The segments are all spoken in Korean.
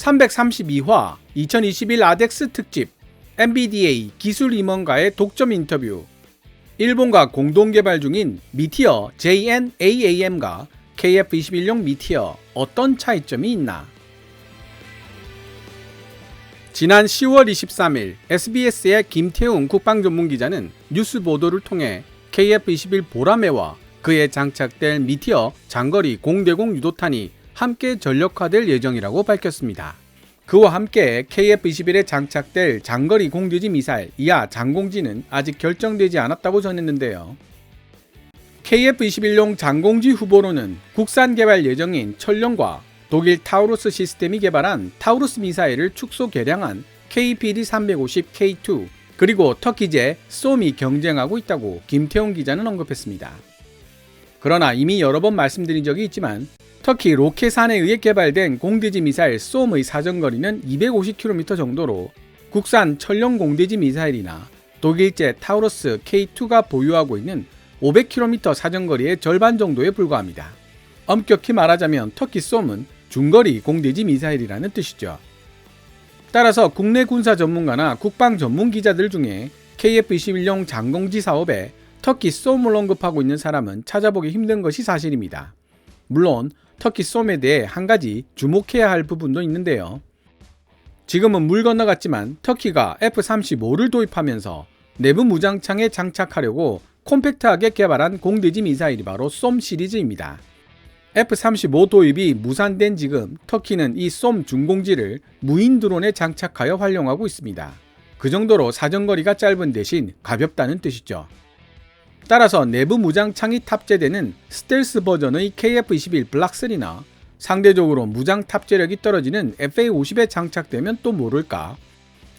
332화 2021 아덱스 특집 NVDA 기술 임원과의 독점 인터뷰. 일본과 공동 개발 중인 미티어 JN-AAM과 KF-21용 미티어 어떤 차이점이 있나? 지난 10월 23일 SBS의 김태웅 국방전문기자는 뉴스 보도를 통해 KF-21 보라매와 그에 장착될 미티어 장거리 공대공 유도탄이 함께 전력화될 예정이라고 밝혔습니다. 그와 함께 KF-21에 장착될 장거리 공대지 미사일 이하 장공지는 아직 결정되지 않았다고 전했는데요. KF-21용 장공지 후보로는 국산 개발 예정인 천령과 독일 타우루스 시스템이 개발한 타우루스 미사일을 축소 개량한 KPD-350K2 그리고 터키제 쏨이 경쟁하고 있다고 김태웅 기자는 언급했습니다. 그러나 이미 여러 번 말씀드린 적이 있지만 터키 로켓산에 의해 개발된 공대지 미사일 쏨의 사정거리는 250km 정도로 국산 천령 공대지 미사일이나 독일제 타우루스 K2가 보유하고 있는 500km 사정거리의 절반 정도에 불과합니다. 엄격히 말하자면 터키 쏨은 중거리 공대지 미사일이라는 뜻이죠. 따라서 국내 군사 전문가나 국방 전문 기자들 중에 KF-21용 장공지 사업에 터키 쏨을 언급하고 있는 사람은 찾아보기 힘든 것이 사실입니다. 물론 터키 쏨에 대해 한 가지 주목해야 할 부분도 있는데요. 지금은 물 건너갔지만 터키가 F-35를 도입하면서 내부 무장창에 장착하려고 콤팩트하게 개발한 공대지 미사일이 바로 쏨 시리즈입니다. F-35 도입이 무산된 지금 터키는 이 쏨 중공지를 무인 드론에 장착하여 활용하고 있습니다. 그 정도로 사정거리가 짧은 대신 가볍다는 뜻이죠. 따라서 내부 무장창이 탑재되는 스텔스 버전의 KF-21 블락3나 상대적으로 무장 탑재력이 떨어지는 FA-50에 장착되면 또 모를까,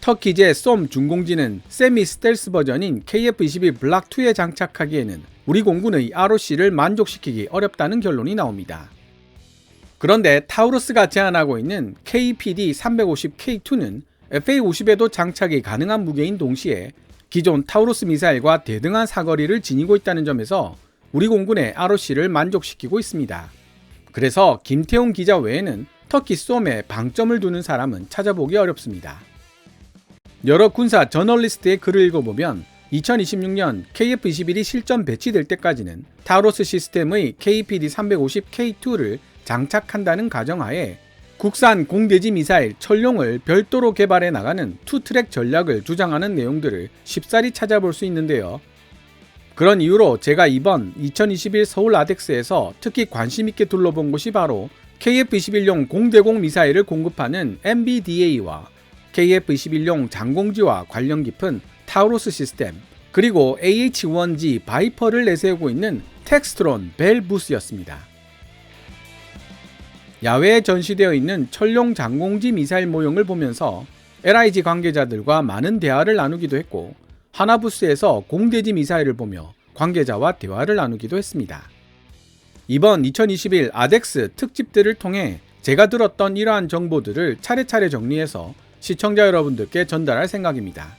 터키제 쏨 중공지는 세미 스텔스 버전인 KF-21 블락2에 장착하기에는 우리 공군의 ROC를 만족시키기 어렵다는 결론이 나옵니다. 그런데 타우루스가 제안하고 있는 KPD-350K2는 FA-50에도 장착이 가능한 무게인 동시에 기존 타우루스 미사일과 대등한 사거리를 지니고 있다는 점에서 우리 공군의 ROC를 만족시키고 있습니다. 그래서 김태웅 기자 외에는 터키 쏨에 방점을 두는 사람은 찾아보기 어렵습니다. 여러 군사 저널리스트의 글을 읽어보면 2026년 KF-21이 실전 배치될 때까지는 타우루스 시스템의 KPD-350K2를 장착한다는 가정하에 국산 공대지 미사일 천룡을 별도로 개발해 나가는 투트랙 전략을 주장하는 내용들을 쉽사리 찾아볼 수 있는데요. 그런 이유로 제가 이번 2021 서울 아덱스에서 특히 관심있게 둘러본 곳이 바로 KF-21용 공대공 미사일을 공급하는 NVDA와 KF-21용 장공지와 관련 깊은 타우루스 시스템, 그리고 AH-1G 바이퍼를 내세우고 있는 텍스트론 벨 부스였습니다. 야외에 전시되어 있는 천룡 장공지 미사일 모형을 보면서 LIG 관계자들과 많은 대화를 나누기도 했고, 하나 부스에서 공대지 미사일을 보며 관계자와 대화를 나누기도 했습니다. 이번 2021 아덱스 특집들을 통해 제가 들었던 이러한 정보들을 차례차례 정리해서 시청자 여러분들께 전달할 생각입니다.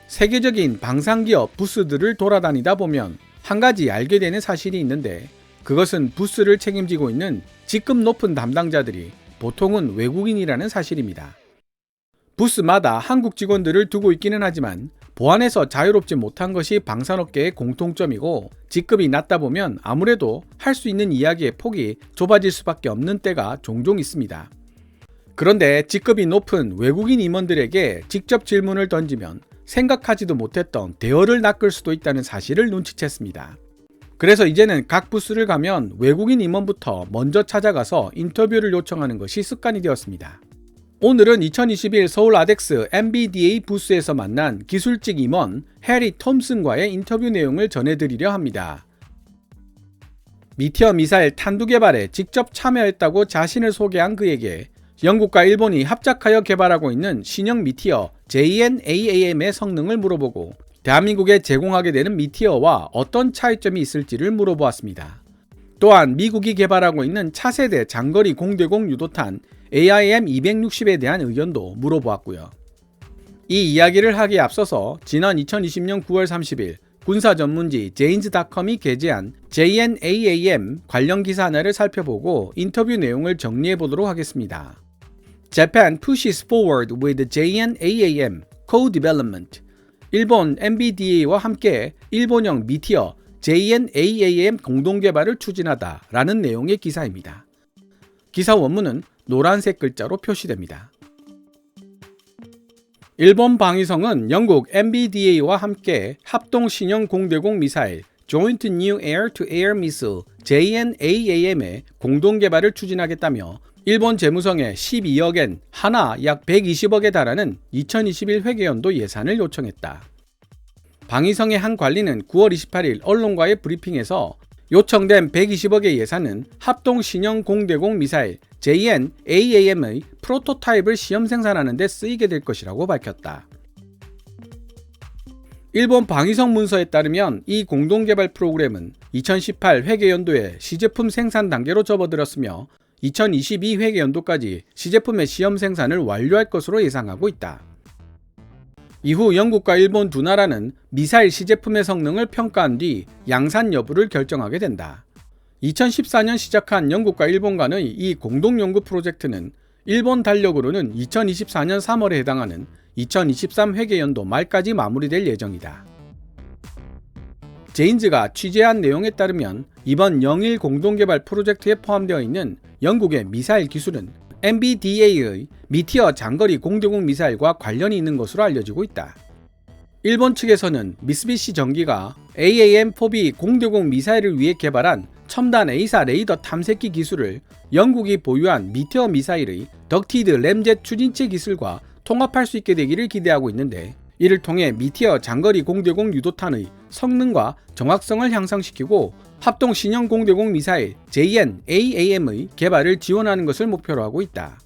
세계적인 방산기업 부스들을 돌아다니다 보면 한 가지 알게 되는 사실이 있는데, 그것은 부스를 책임지고 있는 직급 높은 담당자들이 보통은 외국인이라는 사실입니다. 부스마다 한국 직원들을 두고 있기는 하지만 보안에서 자유롭지 못한 것이 방산업계의 공통점이고, 직급이 낮다 보면 아무래도 할 수 있는 이야기의 폭이 좁아질 수밖에 없는 때가 종종 있습니다. 그런데 직급이 높은 외국인 임원들에게 직접 질문을 던지면 생각하지도 못했던 대어를 낚을 수도 있다는 사실을 눈치챘습니다. 그래서 이제는 각 부스를 가면 외국인 임원부터 먼저 찾아가서 인터뷰를 요청하는 것이 습관이 되었습니다. 오늘은 2021 서울 아덱스 NVDA 부스에서 만난 기술직 임원 해리 톰슨과의 인터뷰 내용을 전해드리려 합니다. 미티어 미사일 탄두 개발에 직접 참여했다고 자신을 소개한 그에게 영국과 일본이 합작하여 개발하고 있는 신형 미티어 JN-AAM의 성능을 물어보고 대한민국에 제공하게 되는 미티어와 어떤 차이점이 있을지를 물어보았습니다. 또한 미국이 개발하고 있는 차세대 장거리 공대공 유도탄 AIM-260에 대한 의견도 물어보았고요. 이 이야기를 하기에 앞서서 지난 2020년 9월 30일 군사 전문지 제인즈.com이 게재한 JN-AAM 관련 기사 하나를 살펴보고 인터뷰 내용을 정리해 보도록 하겠습니다. Japan pushes forward with JNAAM co-development. 일본 MBDA와 함께 일본형 미티어 JNAAM 공동개발을 추진하다라는 내용의 기사입니다. 기사 원문은 노란색 글자로 표시됩니다. 일본 방위성은 영국 MBDA와 함께 합동 신형 공대공 미사일 Joint New Air-to-Air Missile JNAAM의 공동개발을 추진하겠다며 일본 재무성에 12억엔 하나 약 120억에 달하는 2021 회계연도 예산을 요청했다. 방위성의 한 관리는 9월 28일 언론과의 브리핑에서 요청된 120억의 예산은 합동 신형 공대공 미사일 JNAAM의 프로토타입을 시험 생산하는 데 쓰이게 될 것이라고 밝혔다. 일본 방위성 문서에 따르면 이 공동개발 프로그램은 2018 회계연도에 시제품 생산 단계로 접어들었으며 2022 회계연도까지 시제품의 시험 생산을 완료할 것으로 예상하고 있다. 이후 영국과 일본 두 나라는 미사일 시제품의 성능을 평가한 뒤 양산 여부를 결정하게 된다. 2014년 시작한 영국과 일본 간의 이 공동연구 프로젝트는 일본 달력으로는 2024년 3월에 해당하는 2023 회계연도 말까지 마무리될 예정이다. 제인즈가 취재한 내용에 따르면 이번 영일 공동개발 프로젝트에 포함되어 있는 영국의 미사일 기술은 MBDA의 미티어 장거리 공대공 미사일과 관련이 있는 것으로 알려지고 있다. 일본 측에서는 미쓰비시 전기가 AAM-4B 공대공 미사일을 위해 개발한 첨단 A사 레이더 탐색기 기술을 영국이 보유한 미티어 미사일의 덕티드 램젯 추진체 기술과 통합할 수 있게 되기를 기대하고 있는데, 이를 통해 미티어 장거리 공대공 유도탄의 성능과 정확성을 향상시키고 합동 신형 공대공 미사일 JNAAM의 개발을 지원하는 것을 목표로 하고 있다.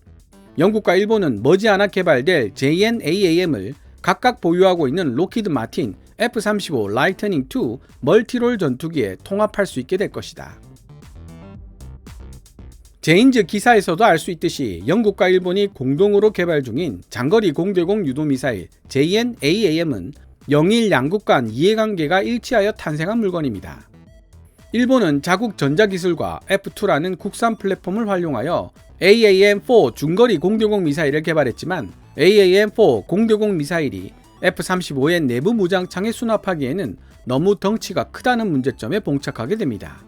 영국과 일본은 머지않아 개발될 JNAAM을 각각 보유하고 있는 로키드 마틴 F-35 라이트닝 II 멀티롤 전투기에 통합할 수 있게 될 것이다. 제인즈 기사에서도 알 수 있듯이 영국과 일본이 공동으로 개발 중인 장거리 공대공 유도미사일 JNAAM은 영일 양국 간 이해관계가 일치하여 탄생한 물건입니다. 일본은 자국 전자기술과 F2라는 국산 플랫폼을 활용하여 AAM-4 중거리 공대공 미사일을 개발했지만 AAM-4 공대공 미사일이 F-35의 내부 무장창에 수납하기에는 너무 덩치가 크다는 문제점에 봉착하게 됩니다.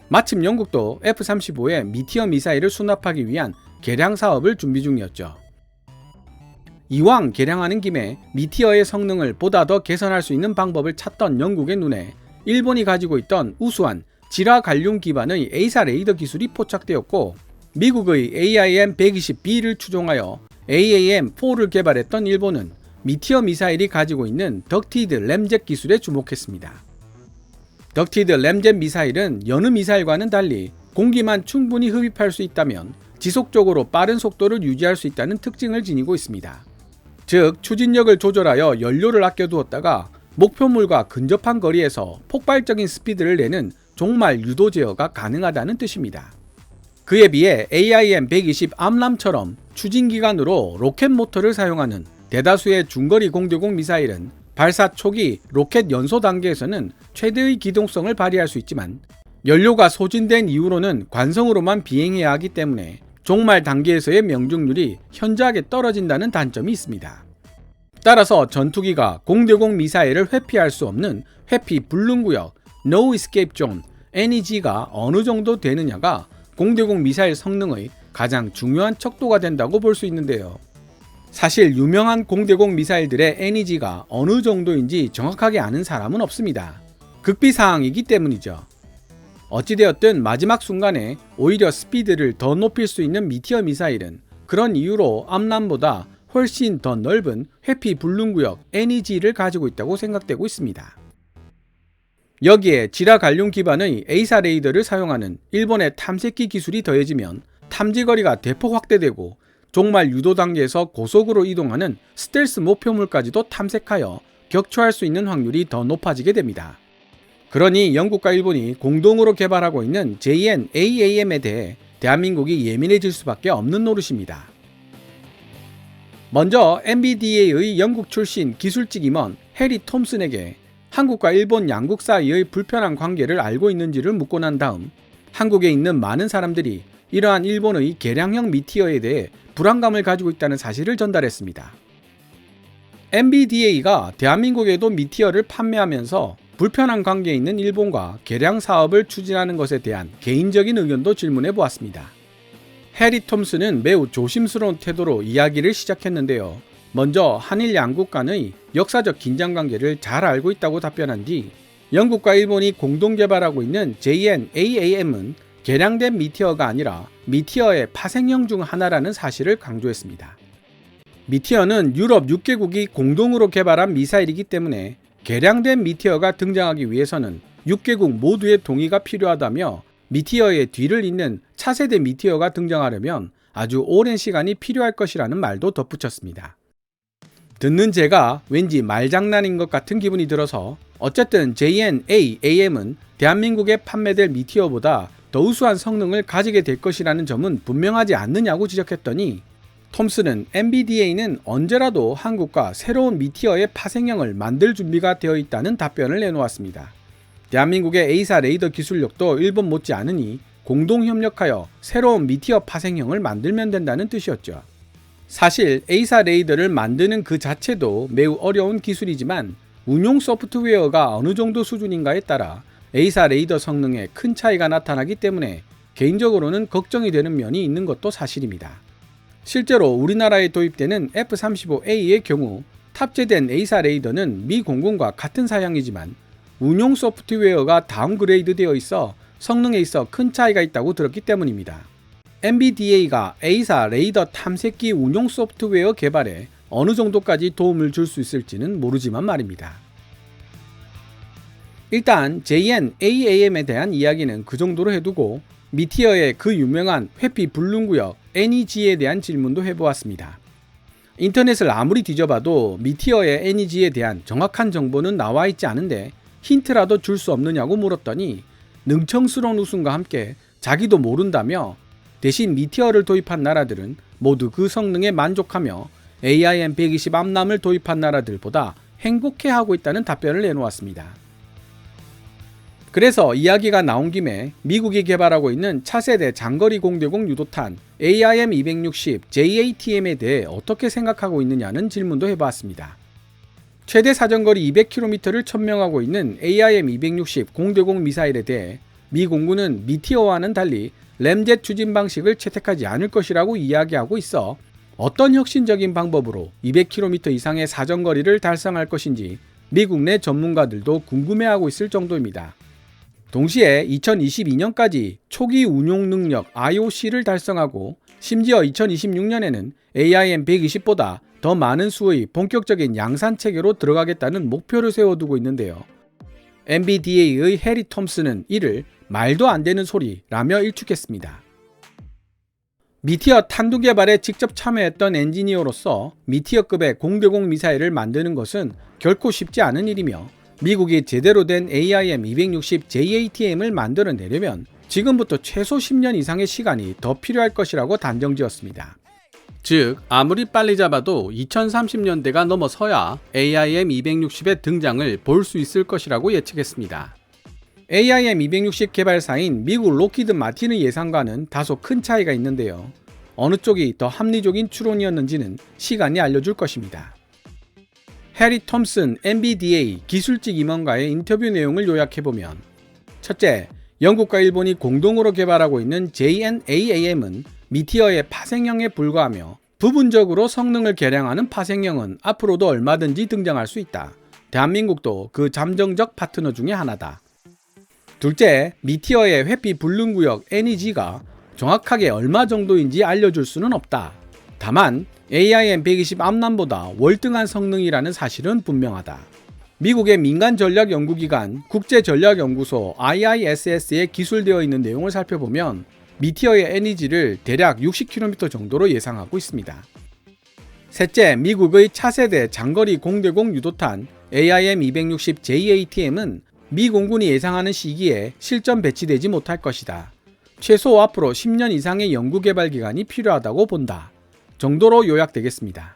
마침 영국도 F-35의 미티어 미사일을 수납하기 위한 개량 사업을 준비 중이었죠. 이왕 개량하는 김에 미티어의 성능을 보다 더 개선할 수 있는 방법을 찾던 영국의 눈에 일본이 가지고 있던 우수한 지라 갈륨 기반의 A사 레이더 기술이 포착되었고, 미국의 AIM-120B를 추종하여 AAM-4를 개발했던 일본은 미티어 미사일이 가지고 있는 덕티드 램젯 기술에 주목했습니다. 덕티드 램젯 미사일은 여느 미사일과는 달리 공기만 충분히 흡입할 수 있다면 지속적으로 빠른 속도를 유지할 수 있다는 특징을 지니고 있습니다. 즉, 추진력을 조절하여 연료를 아껴두었다가 목표물과 근접한 거리에서 폭발적인 스피드를 내는 종말 유도 제어가 가능하다는 뜻입니다. 그에 비해 AIM-120 암람처럼 추진기관으로 로켓 모터를 사용하는 대다수의 중거리 공대공 미사일은 발사 초기 로켓 연소 단계에서는 최대의 기동성을 발휘할 수 있지만 연료가 소진된 이후로는 관성으로만 비행해야 하기 때문에 종말 단계에서의 명중률이 현저하게 떨어진다는 단점이 있습니다. 따라서 전투기가 공대공 미사일을 회피할 수 없는 회피 불능구역 No Escape Zone NEG가 어느 정도 되느냐가 공대공 미사일 성능의 가장 중요한 척도가 된다고 볼 수 있는데요. 사실 유명한 공대공 미사일들의 NEG가 어느 정도인지 정확하게 아는 사람은 없습니다. 극비사항이기 때문이죠. 어찌되었든 마지막 순간에 오히려 스피드를 더 높일 수 있는 미티어 미사일은 그런 이유로 암람보다 훨씬 더 넓은 회피 불능구역 NEG를 가지고 있다고 생각되고 있습니다. 여기에 지라 갈륨 기반의 A사 레이더를 사용하는 일본의 탐색기 기술이 더해지면 탐지거리가 대폭 확대되고 종말 유도 단계에서 고속으로 이동하는 스텔스 목표물까지도 탐색하여 격추할 수 있는 확률이 더 높아지게 됩니다. 그러니 영국과 일본이 공동으로 개발하고 있는 JNAAM에 대해 대한민국이 예민해질 수밖에 없는 노릇입니다. 먼저 MBDA의 영국 출신 기술직 임원 해리 톰슨에게 한국과 일본 양국 사이의 불편한 관계를 알고 있는지를 묻고 난 다음 한국에 있는 많은 사람들이 이러한 일본의 개량형 미티어에 대해 불안감을 가지고 있다는 사실을 전달했습니다. MBDA가 대한민국에도 미티어를 판매하면서 불편한 관계에 있는 일본과 개량 사업을 추진하는 것에 대한 개인적인 의견도 질문해 보았습니다. 해리 톰슨은 매우 조심스러운 태도로 이야기를 시작했는데요. 먼저 한일 양국 간의 역사적 긴장관계를 잘 알고 있다고 답변한 뒤 영국과 일본이 공동 개발하고 있는 JNAAM은 개량된 미티어가 아니라 미티어의 파생형 중 하나라는 사실을 강조했습니다. 미티어는 유럽 6개국이 공동으로 개발한 미사일이기 때문에 개량된 미티어가 등장하기 위해서는 6개국 모두의 동의가 필요하다며 미티어의 뒤를 잇는 차세대 미티어가 등장하려면 아주 오랜 시간이 필요할 것이라는 말도 덧붙였습니다. 듣는 제가 왠지 말장난인 것 같은 기분이 들어서 어쨌든 JNAAM은 대한민국에 판매될 미티어보다 더 우수한 성능을 가지게 될 것이라는 점은 분명하지 않느냐고 지적했더니 톰슨은 MBDA는 언제라도 한국과 새로운 미티어의 파생형을 만들 준비가 되어 있다는 답변을 내놓았습니다. 대한민국의 A사 레이더 기술력도 일본 못지 않으니 공동 협력하여 새로운 미티어 파생형을 만들면 된다는 뜻이었죠. 사실 A사 레이더를 만드는 그 자체도 매우 어려운 기술이지만 운용 소프트웨어가 어느 정도 수준인가에 따라 A사 레이더 성능에 큰 차이가 나타나기 때문에 개인적으로는 걱정이 되는 면이 있는 것도 사실입니다. 실제로 우리나라에 도입되는 F-35A의 경우 탑재된 A사 레이더는 미 공군과 같은 사양이지만 운용 소프트웨어가 다운그레이드 되어 있어 성능에 있어 큰 차이가 있다고 들었기 때문입니다. MBDA가 A사 레이더 탐색기 운용 소프트웨어 개발에 어느 정도까지 도움을 줄 수 있을지는 모르지만 말입니다. 일단 JNAAM에 대한 이야기는 그 정도로 해두고 미티어의 그 유명한 회피 불능구역 NEG에 대한 질문도 해보았습니다. 인터넷을 아무리 뒤져봐도 미티어의 NEG에 대한 정확한 정보는 나와 있지 않은데 힌트라도 줄 수 없느냐고 물었더니 능청스러운 웃음과 함께 자기도 모른다며 대신 미티어를 도입한 나라들은 모두 그 성능에 만족하며 AIM-120 암람을 도입한 나라들보다 행복해하고 있다는 답변을 내놓았습니다. 그래서 이야기가 나온 김에 미국이 개발하고 있는 차세대 장거리 공대공 유도탄 AIM-260 JATM에 대해 어떻게 생각하고 있느냐는 질문도 해봤습니다. 최대 사정거리 200km를 천명하고 있는 AIM-260 공대공 미사일에 대해 미 공군은 미티어와는 달리 램젯 추진 방식을 채택하지 않을 것이라고 이야기하고 있어 어떤 혁신적인 방법으로 200km 이상의 사정거리를 달성할 것인지 미국 내 전문가들도 궁금해하고 있을 정도입니다. 동시에 2022년까지 초기 운용 능력 IOC를 달성하고 심지어 2026년에는 AIM-120보다 더 많은 수의 본격적인 양산 체계로 들어가겠다는 목표를 세워두고 있는데요. MBDA의 해리 톰슨은 이를 말도 안 되는 소리라며 일축했습니다. 미티어 탄두 개발에 직접 참여했던 엔지니어로서 미티어급의 공대공 미사일을 만드는 것은 결코 쉽지 않은 일이며 미국이 제대로 된 AIM-260 JATM을 만들어내려면 지금부터 최소 10년 이상의 시간이 더 필요할 것이라고 단정지었습니다. 즉, 아무리 빨리 잡아도 2030년대가 넘어서야 AIM-260의 등장을 볼 수 있을 것이라고 예측했습니다. AIM-260 개발사인 미국 록히드 마틴의 예상과는 다소 큰 차이가 있는데요. 어느 쪽이 더 합리적인 추론이었는지는 시간이 알려줄 것입니다. 해리 톰슨 MBDA 기술직 임원과의 인터뷰 내용을 요약해보면 첫째, 영국과 일본이 공동으로 개발하고 있는 JNAAM은 미티어의 파생형에 불과하며 부분적으로 성능을 개량하는 파생형은 앞으로도 얼마든지 등장할 수 있다. 대한민국도 그 잠정적 파트너 중에 하나다. 둘째, 미티어의 회피 불능구역 NEG가 정확하게 얼마 정도인지 알려줄 수는 없다. 다만 AIM-120 암람보다 월등한 성능이라는 사실은 분명하다. 미국의 민간 전략 연구기관 국제전략연구소 IISS에 기술되어 있는 내용을 살펴보면 미티어의 NEG를 대략 60km 정도로 예상하고 있습니다. 셋째, 미국의 차세대 장거리 공대공 유도탄 AIM-260 JATM은 미 공군이 예상하는 시기에 실전 배치되지 못할 것이다. 최소 앞으로 10년 이상의 연구개발 기간이 필요하다고 본다. 정도로 요약되겠습니다.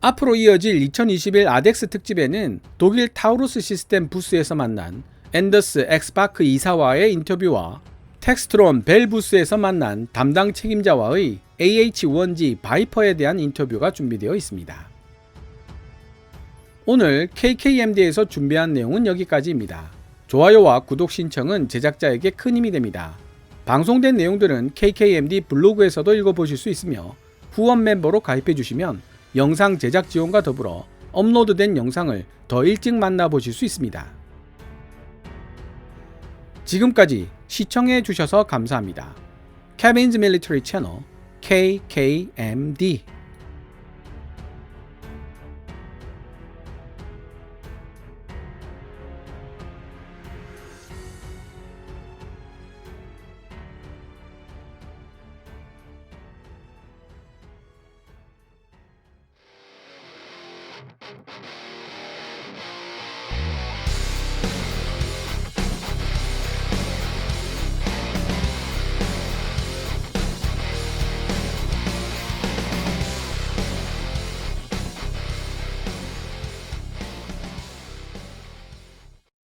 앞으로 이어질 2021 아덱스 특집에는 독일 타우루스 시스템 부스에서 만난 앤더스 엑스바크 이사와의 인터뷰와 텍스트론 벨부스에서 만난 담당 책임자와의 AH1G 바이퍼에 대한 인터뷰가 준비되어 있습니다. 오늘 KKMD에서 준비한 내용은 여기까지입니다. 좋아요와 구독 신청은 제작자에게 큰 힘이 됩니다. 방송된 내용들은 KKMD 블로그에서도 읽어보실 수 있으며 후원 멤버로 가입해 주시면 영상 제작 지원과 더불어 업로드된 영상을 더 일찍 만나보실 수 있습니다. 지금까지 시청해 주셔서 감사합니다. Kevin's Military Channel KKMD